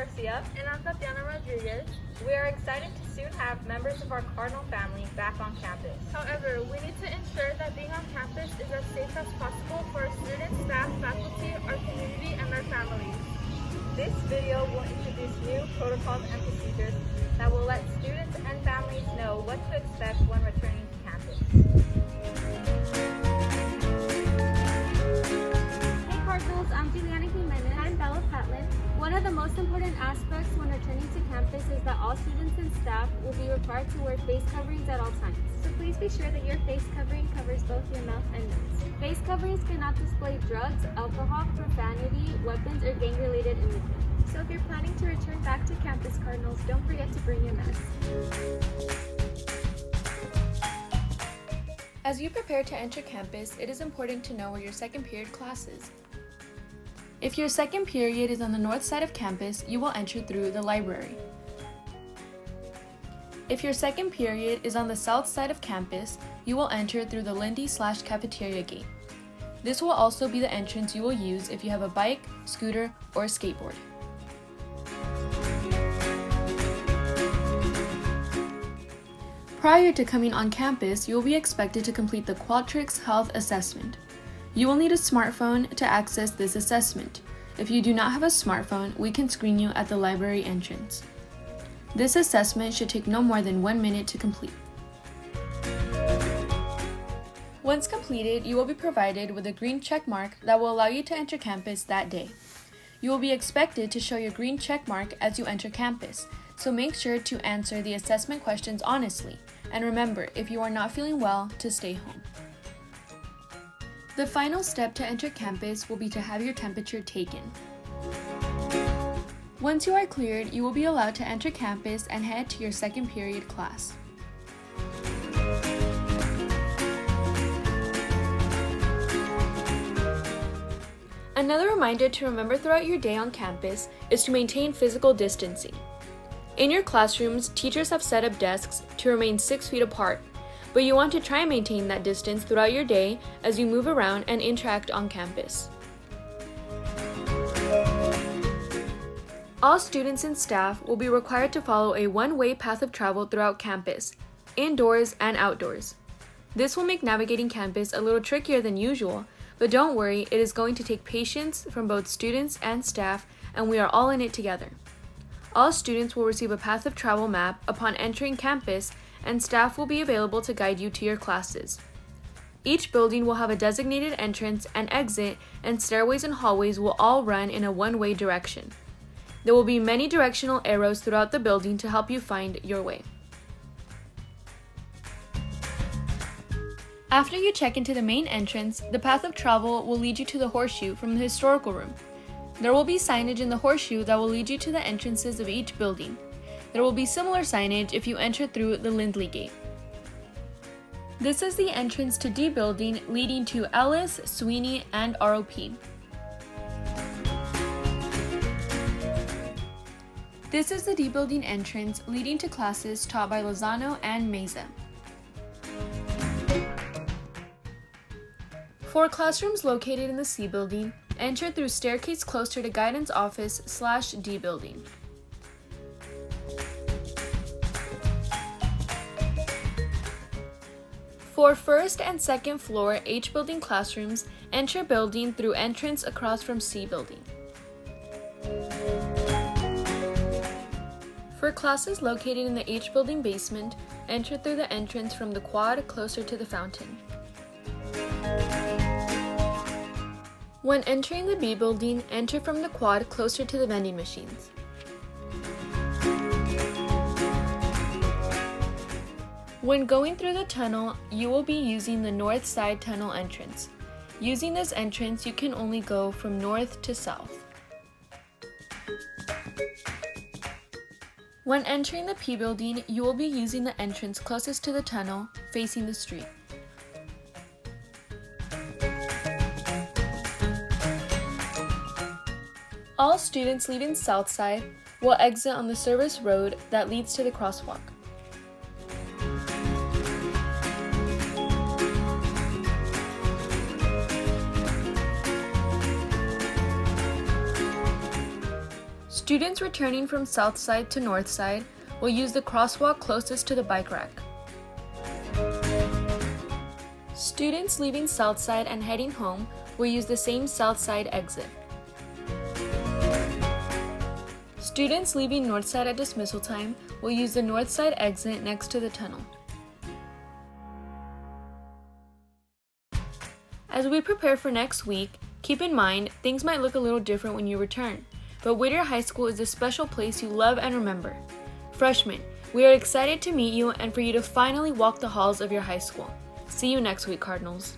Garcia. And I'm Tatiana Rodriguez. We are excited to soon have members of our Cardinal family back on campus. However, we need to ensure that being on campus is as safe as possible for our students, staff, faculty, our community, and our families. This video will introduce new protocols and procedures that will let students and families know what to expect when returning to campus. Hey Cardinals, I'm Juliana Jimenez. I'm Bella Patlin. One of the most important aspects when returning to campus is that all students and staff will be required to wear face coverings at all times. So please be sure that your face covering covers both your mouth and nose. Face coverings cannot display drugs, alcohol, profanity, weapons, or gang-related images. So if you're planning to return back to campus, Cardinals, don't forget to bring your mask. As you prepare to enter campus, it is important to know where your second period class is. If your second period is on the north side of campus, you will enter through the library. If your second period is on the south side of campus, you will enter through the Lindy/cafeteria gate. This will also be the entrance you will use if you have a bike, scooter, or skateboard. Prior to coming on campus, you will be expected to complete the Qualtrics Health Assessment. You will need a smartphone to access this assessment. If you do not have a smartphone, we can screen you at the library entrance. This assessment should take no more than 1 minute to complete. Once completed, you will be provided with a green check mark that will allow you to enter campus that day. You will be expected to show your green check mark as you enter campus, so make sure to answer the assessment questions honestly, and remember, if you are not feeling well, to stay home. The final step to enter campus will be to have your temperature taken. Once you are cleared, you will be allowed to enter campus and head to your second period class. Another reminder to remember throughout your day on campus is to maintain physical distancing. In your classrooms, teachers have set up desks to remain 6 feet apart, but you want to try and maintain that distance throughout your day as you move around and interact on campus. All students and staff will be required to follow a one-way path of travel throughout campus, indoors and outdoors. This will make navigating campus a little trickier than usual, but don't worry, it is going to take patience from both students and staff, and we are all in it together. All students will receive a path of travel map upon entering campus, and staff will be available to guide you to your classes. Each building will have a designated entrance and exit, and stairways and hallways will all run in a one-way direction. There will be many directional arrows throughout the building to help you find your way. After you check into the main entrance, the path of travel will lead you to the horseshoe from the historical room. There will be signage in the horseshoe that will lead you to the entrances of each building. There will be similar signage if you enter through the Lindley Gate. This is the entrance to D building leading to Ellis, Sweeney, and ROP. This is the D building entrance leading to classes taught by Lozano and Meza. For classrooms located in the C building, enter through staircase closer to guidance office/D building. For first and second floor H building classrooms, enter building through entrance across from C building. For classes located in the H building basement, enter through the entrance from the quad closer to the fountain. When entering the B building, enter from the quad closer to the vending machines. When going through the tunnel, you will be using the north side tunnel entrance. Using this entrance, you can only go from north to south. When entering the P building, you will be using the entrance closest to the tunnel, facing the street. All students leaving Southside will exit on the service road that leads to the crosswalk. Students returning from South Side to North Side will use the crosswalk closest to the bike rack. Students leaving South Side and heading home will use the same South Side exit. Students leaving North Side at dismissal time will use the North Side exit next to the tunnel. As we prepare for next week, keep in mind things might look a little different when you return, but Whittier High School is a special place you love and remember. Freshmen, we are excited to meet you and for you to finally walk the halls of your high school. See you next week, Cardinals.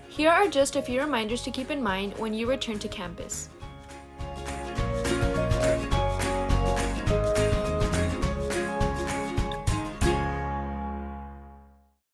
Here are just a few reminders to keep in mind when you return to campus.